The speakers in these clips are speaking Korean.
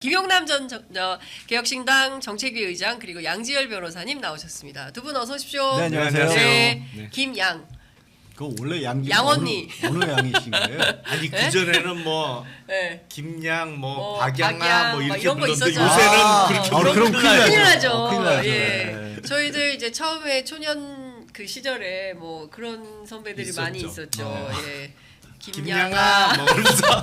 김용남 전 개혁신당 정책위 의장 그리고 양지열 변호사님 나오셨습니다. 두 분 어서 오십시오. 네, 안녕하세요. 네, 김양. 그 원래 양언니. 어느 양이신 거예요? 아니 네? 그 전에는 뭐 네. 김양, 뭐 박양, 박양아 뭐 이렇게 이런 거 불렀는데 있었죠. 요새는 그렇게 그럼 큰일 나죠. 큰일 나죠. 예. 네. 저희들 이제 처음에 초년 그 시절에 뭐 그런 선배들이 있었죠. 많이 있었죠. 예. 김양아 뭐 그러면서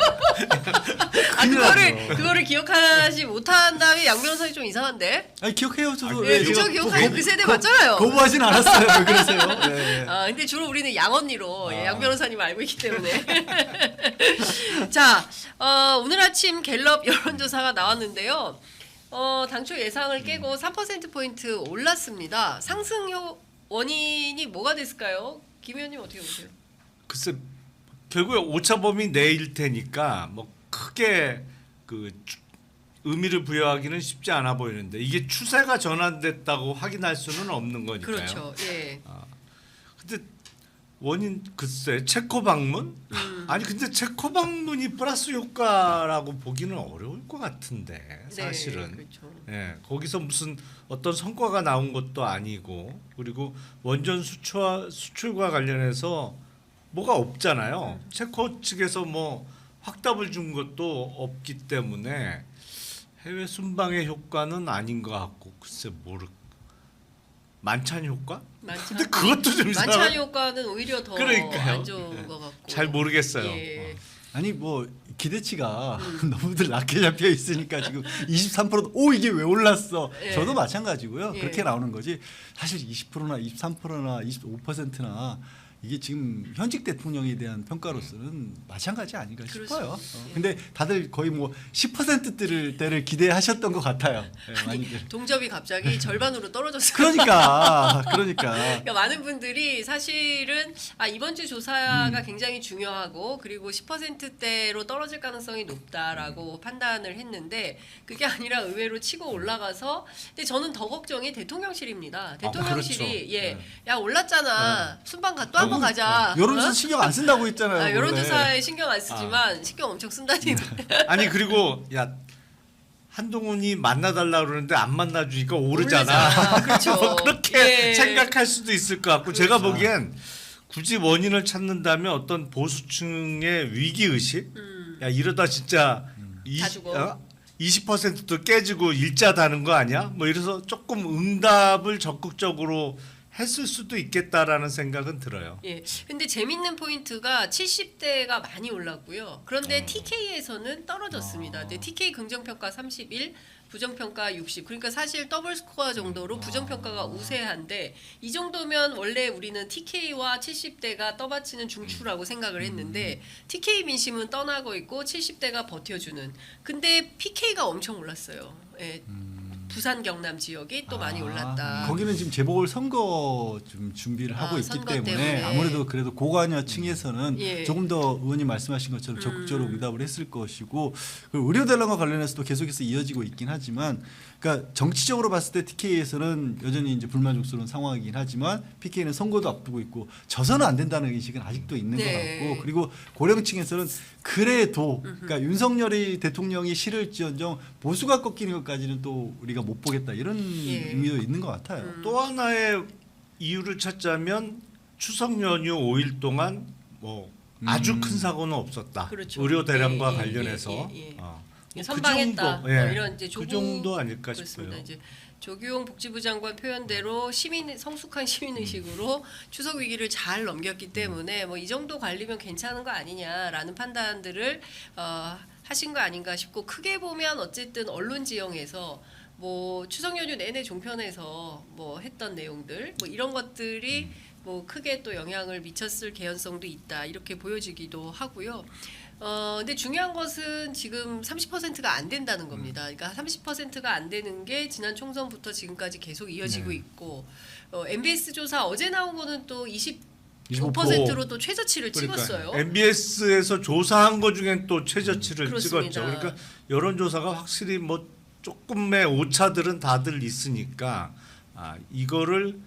그거를 기억하지 못한 다음에 양 변호사님 좀 이상한데? 아니 기억해요, 저도. 예, 그래요? 저 기억하는 그 세대 맞잖아요. 거부하진 않았어요. 왜 그러세요? 네. 아, 근데 주로 우리는 양 언니로 양 변호사님 알고 있기 때문에. 자, 오늘 아침 갤럽 여론조사가 나왔는데요. 당초 예상을 깨고 3%포인트 올랐습니다. 상승 원인이 뭐가 됐을까요? 김 의원님 어떻게 보세요? 글쎄 결국에 오차범위 내일 테니까 뭐 크게 그 의미를 부여하기는 쉽지 않아 보이는데 이게 추세가 전환됐다고 확인할 수는 없는 거니까요. 그렇죠. 예. 근데 원인 글쎄 체코 방문? 아니 근데 체코 방문이 플러스 효과라고 보기는 어려울 것 같은데 사실은. 네, 그렇죠. 예, 거기서 무슨 어떤 성과가 나온 것도 아니고 그리고 원전 수출과 관련해서 뭐가 없잖아요. 체코 측에서 뭐 확답을 준 것도 없기 때문에 해외 순방의 효과는 아닌 것 같고 글쎄 만찬 효과? 근데 그것도 좀 만찬 이상한. 효과는 오히려 더 그러니까요. 안 좋은 것 같고. 잘 모르겠어요. 예. 아니 뭐 기대치가 너무들 낮게 잡혀 있으니까 지금 23%도 오 이게 왜 올랐어? 예. 저도 마찬가지고요. 예. 그렇게 나오는 거지. 사실 20%나 23%나 25%나 이게 지금 현직 대통령에 대한 평가로서는 마찬가지 아닌가 싶어요. 예. 근데 다들 거의 뭐 10%대를 기대하셨던 것 같아요. 네, 많이들. 동접이 갑자기 절반으로 떨어졌어요. 그러니까. 그러니까 많은 분들이 사실은 이번 주 조사가 굉장히 중요하고 그리고 10%대로 떨어질 가능성이 높다라고 판단을 했는데 그게 아니라 의외로 치고 올라가서 근데 저는 더 걱정이 대통령실입니다. 대통령실이 그렇죠. 예, 네. 야 올랐잖아. 순방 또 한번 가자. 여론조사 신경 안 쓴다고 했잖아요. 여론조사에 신경 안 쓰지만 신경 엄청 쓴다니. 아니 그리고 야 한동훈이 만나달라 그러는데 안 만나주니까 오르잖아. 그렇죠. 뭐 그렇게 예. 생각할 수도 있을 것 같고 제가 그렇죠. 보기엔 굳이 원인을 찾는다면 어떤 보수층의 위기 의식. 야 이러다 진짜 다 죽어. 20%도 깨지고 일자 다는 거 아니야? 뭐 이래서 조금 응답을 적극적으로 했을 수도 있겠다라는 생각은 들어요. 예. 근데 재밌는 포인트가 70대가 많이 올랐고요. 그런데 TK에서는 떨어졌습니다. 근데 TK 긍정평가 31, 부정평가 60. 그러니까 사실 더블 스코어 정도로 부정평가가 우세한데 이 정도면 원래 우리는 TK와 70대가 떠받치는 중추라고 생각을 했는데 TK 민심은 떠나고 있고 70대가 버텨주는. 근데 PK가 엄청 올랐어요. 예. 부산 경남 지역이 또 많이 올랐다. 거기는 지금 재보궐 선거 좀 준비를 하고 있기 선거 때문에 때문에. 아무래도 그래도 고관여층에서는 예. 조금 더 의원님 말씀하신 것처럼 적극적으로 응답을 했을 것이고 그리고 의료 대란과 관련해서도 계속해서 이어지고 있긴 하지만 그러니까 정치적으로 봤을 때 TK에서는 여전히 이제 불만족스러운 상황이긴 하지만 PK는 선거도 앞두고 있고 져서는 안 된다는 의식은 아직도 있는 네. 것 같고 그리고 고령층에서는 그래도 그러니까 윤석열이 대통령이 싫을지언정 보수가 꺾이는 것까지는 또 우리가 못 보겠다 이런 예. 의미도 있는 것 같아요. 또 하나의 이유를 찾자면 추석 연휴 5일 동안 뭐 아주 큰 사고는 없었다. 그렇죠. 의료 대란과 예, 예, 관련해서 예, 예, 예. 뭐 선방했다. 그 정도, 예. 이런 이제 그 정도 아닐까 그렇습니다. 싶어요. 이제 조규용 복지부 장관 표현대로 성숙한 시민 의식으로 추석 위기를 잘 넘겼기 때문에 뭐 이 정도 관리면 괜찮은 거 아니냐라는 판단들을 하신 거 아닌가 싶고 크게 보면 어쨌든 언론 지형에서 뭐 추석 연휴 내내 종편에서 뭐 했던 내용들 뭐 이런 것들이 뭐 크게 또 영향을 미쳤을 개연성도 있다 이렇게 보여지기도 하고요. 근데 중요한 것은 지금 30%가 안 된다는 겁니다. 그러니까 30%가 안 되는 게 지난 총선부터 지금까지 계속 이어지고 있고 MBS 조사 어제 나온 거는 또 25%로 또 최저치를 찍었어요. MBS에서 조사한 거 중엔 또 최저치를 그렇습니다. 찍었죠. 그러니까 여론조사가 확실히 뭐 조금의 오차들은 다들 있으니까 이거를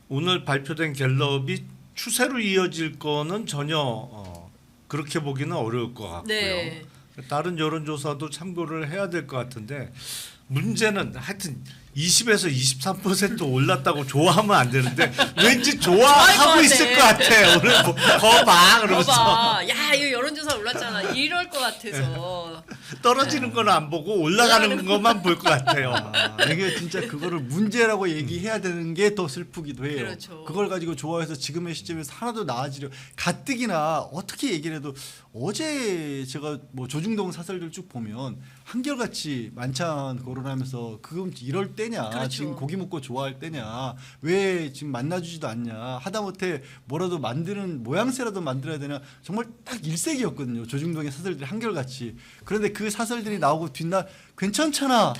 오늘 발표된 갤럽이 추세로 이어질 거는 전혀 그렇게 보기는 어려울 것 같고요. 네. 다른 여론조사도 참고를 해야 될 것 같은데 문제는 하여튼 20에서 23% 올랐다고 좋아하면 안 되는데 왠지 좋아하고 있을 것 같아. 오늘 뭐, 거봐 그러면서 봐봐, 야 이거 여론조사 올랐잖아. 이럴 것 같아서. 떨어지는 건 안 보고 올라가는 것만 볼 것 같아요. 이게 진짜 그거를 문제라고 얘기해야 되는 게 더 슬프기도 해요. 그렇죠. 그걸 가지고 좋아해서 지금의 시점에서 하나도 나아지려 가뜩이나 어떻게 얘기를 해도 어제 제가 뭐 조중동 사설들 쭉 보면 한결같이 만찬 거론하면서 그건 이럴 때냐, 그렇죠. 지금 고기 먹고 좋아할 때냐, 왜 지금 만나주지도 않냐, 하다못해 뭐라도 만드는 모양새라도 만들어야 되냐, 정말 딱 일색이었거든요. 조중동의 사설들이 한결같이. 그런데 그 사설들이 나오고 뒷날 괜찮잖아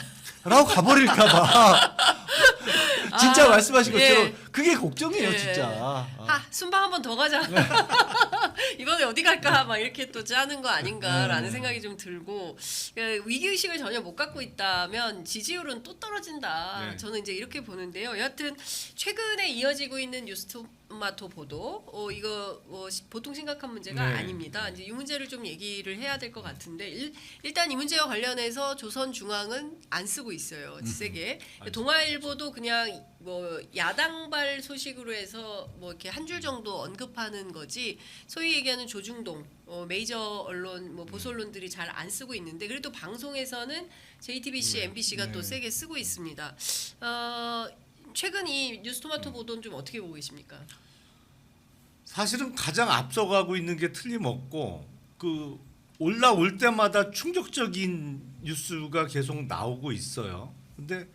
라고 가버릴까봐 진짜 말씀하신 것처럼 예. 그게 걱정이에요. 예. 진짜. 순방 한 번 더 가자. 이번에 어디 갈까 막 이렇게 또 짜는 거 아닌가라는 생각이 좀 들고, 위기 의식을 전혀 못 갖고 있다면 지지율은 또 떨어진다. 네. 저는 이제 이렇게 보는데요. 여하튼 최근에 이어지고 있는 뉴스토마토 보도, 이거 보통 심각한 문제가 네. 아닙니다. 이제 이 문제를 좀 얘기를 해야 될 것 같은데 일단 이 문제와 관련해서 조선중앙은 안 쓰고 있어요. 세게. 동아일보도 그냥 뭐 야당발 소식으로 해서 뭐 이렇게 한 줄 정도 언급하는 거지, 소위 얘기하는 조중동 메이저 언론 뭐 보수 언론들이 잘 안 쓰고 있는데, 그래도 방송에서는 JTBC, MBC가 또 세게 쓰고 있습니다. 최근 이 뉴스토마토 보도는 좀 어떻게 보고 계십니까? 사실은 가장 앞서가고 있는 게 틀림없고 그 올라올 때마다 충격적인 뉴스가 계속 나오고 있어요. 근데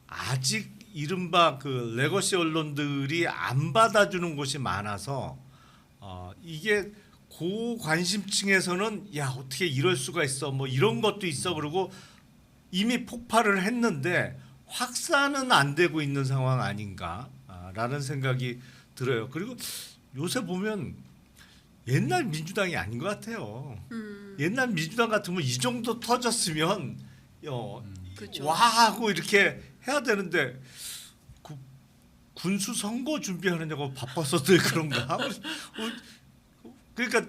아직 이른바 그 레거시 언론들이 안 받아주는 곳이 많아서 이게 고관심층에서는 야 어떻게 이럴 수가 있어 뭐 이런 것도 있어 그러고 이미 폭발을 했는데 확산은 안 되고 있는 상황 아닌가라는 생각이 들어요. 그리고 요새 보면 옛날 민주당이 아닌 것 같아요. 옛날 민주당 같으면 이 정도 터졌으면 그렇죠. 와 하고 이렇게 해야 되는데 군수 선거 준비하느냐고 바빠서들 그런가? 그러니까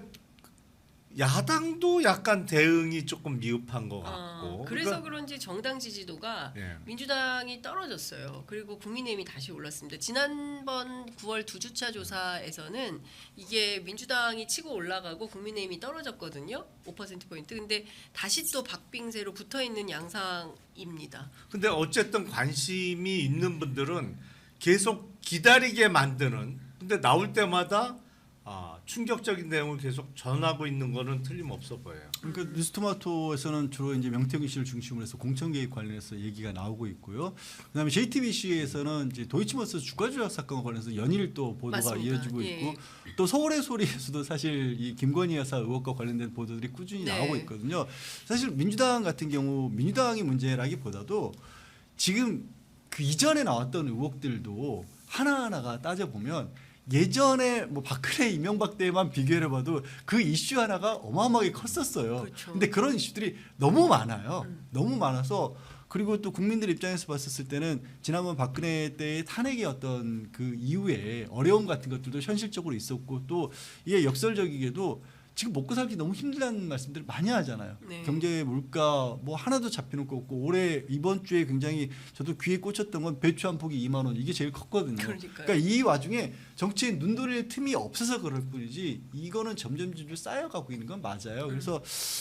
야당도 약간 대응이 조금 미흡한 것 같고. 그래서 그러니까, 그런지 정당 지지도가 예. 민주당이 떨어졌어요. 그리고 국민의힘이 다시 올랐습니다. 지난번 9월 2주차 조사에서는 이게 민주당이 치고 올라가고 국민의힘이 떨어졌거든요. 5%포인트. 근데 다시 또 박빙세로 붙어있는 양상입니다. 근데 어쨌든 관심이 있는 분들은 계속 기다리게 만드는. 근데 나올 때마다 충격적인 내용을 계속 전하고 있는 거는 틀림없어 보여요. 그러니까 뉴스토마토에서는 주로 이제 명태균 씨를 중심으로 해서 공천 개입 관련해서 얘기가 나오고 있고요. 그다음에 JTBC에서는 이제 도이치모터 주가 조작 사건과 관련해서 연일 또 보도가 맞습니다. 이어지고 예. 있고, 또 서울의 소리에서도 사실 이 김건희 여사 의혹과 관련된 보도들이 꾸준히 네. 나오고 있거든요. 사실 민주당 같은 경우 민주당이 문제라기보다도 지금 그 이전에 나왔던 의혹들도 하나하나가 따져보면 예전에 뭐 박근혜 이명박 때만 비교해봐도 그 이슈 하나가 어마어마하게 컸었어요. 그렇죠. 근데 그런 이슈들이 너무 많아요. 너무 많아서, 그리고 또 국민들 입장에서 봤었을 때는 지난번 박근혜 때의 탄핵의 어떤 그 이후에 어려움 같은 것들도 현실적으로 있었고, 또 이게 역설적이게도 지금 먹고 살기 너무 힘들다는 말씀들을 많이 하잖아요. 네. 경제, 물가 뭐 하나도 잡히는 거 없고, 올해 이번 주에 굉장히 저도 귀에 꽂혔던 건 배추 한 폭이 2만 원, 이게 제일 컸거든요. 그러니까요. 그러니까 이 와중에 정치인 눈 돌릴 틈이 없어서 그럴 뿐이지 이거는 점점 쌓여가고 있는 건 맞아요. 그래서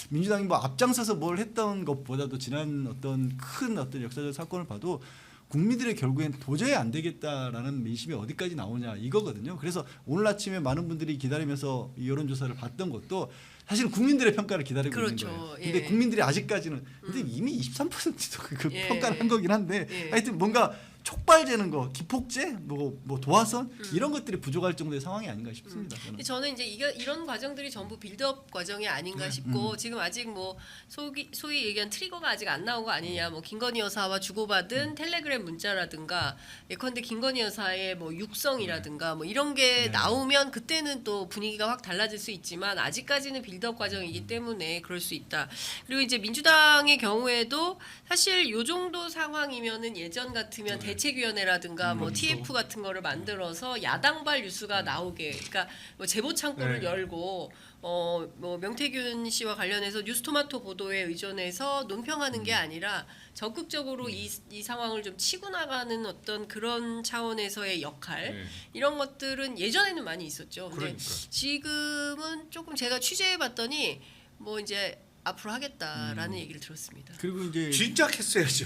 민주당이 뭐 앞장서서 뭘 했던 것보다도 지난 어떤 큰 어떤 역사적 사건을 봐도 국민들의 결국엔 도저히 안 되겠다라는 민심이 어디까지 나오냐 이거거든요. 그래서 오늘 아침에 많은 분들이 기다리면서 이 여론조사를 봤던 것도 사실은 국민들의 평가를 기다리고 그렇죠. 있는 거예요. 근데 예. 국민들이 아직까지는 근데 이미 23%도 그 예. 평가를 한 거긴 한데 예. 하여튼 뭔가 촉발되는 거, 기폭제, 뭐 도화선 이런 것들이 부족할 정도의 상황이 아닌가 싶습니다. 저는. 근데 저는 이제 이런 과정들이 전부 빌드업 과정이 아닌가 싶고, 지금 아직 뭐 소위 얘기한 트리거가 아직 안 나온 거 아니냐, 뭐 김건희 여사와 주고받은 텔레그램 문자라든가, 예컨대 김건희 여사의 뭐 육성이라든가 뭐 이런 게 나오면 그때는 또 분위기가 확 달라질 수 있지만 아직까지는 빌드업 과정이기 때문에 그럴 수 있다. 그리고 이제 민주당의 경우에도 사실 요 정도 상황이면은 예전 같으면 대책위원회라든가 뭐 그렇죠. TF 같은 거를 만들어서 야당발 뉴스가 나오게, 그러니까 뭐 제보 창구를 네. 열고 뭐 명태균 씨와 관련해서 뉴스토마토 보도에 의존해서 논평하는 게 아니라 적극적으로 이 상황을 좀 치고 나가는 어떤 그런 차원에서의 역할, 네. 이런 것들은 예전에는 많이 있었죠. 근데 그러니까. 지금은 조금 제가 취재해봤더니 뭐 이제 앞으로 하겠다라는 얘기를 들었습니다. 그리고 이제 진작 했어야죠.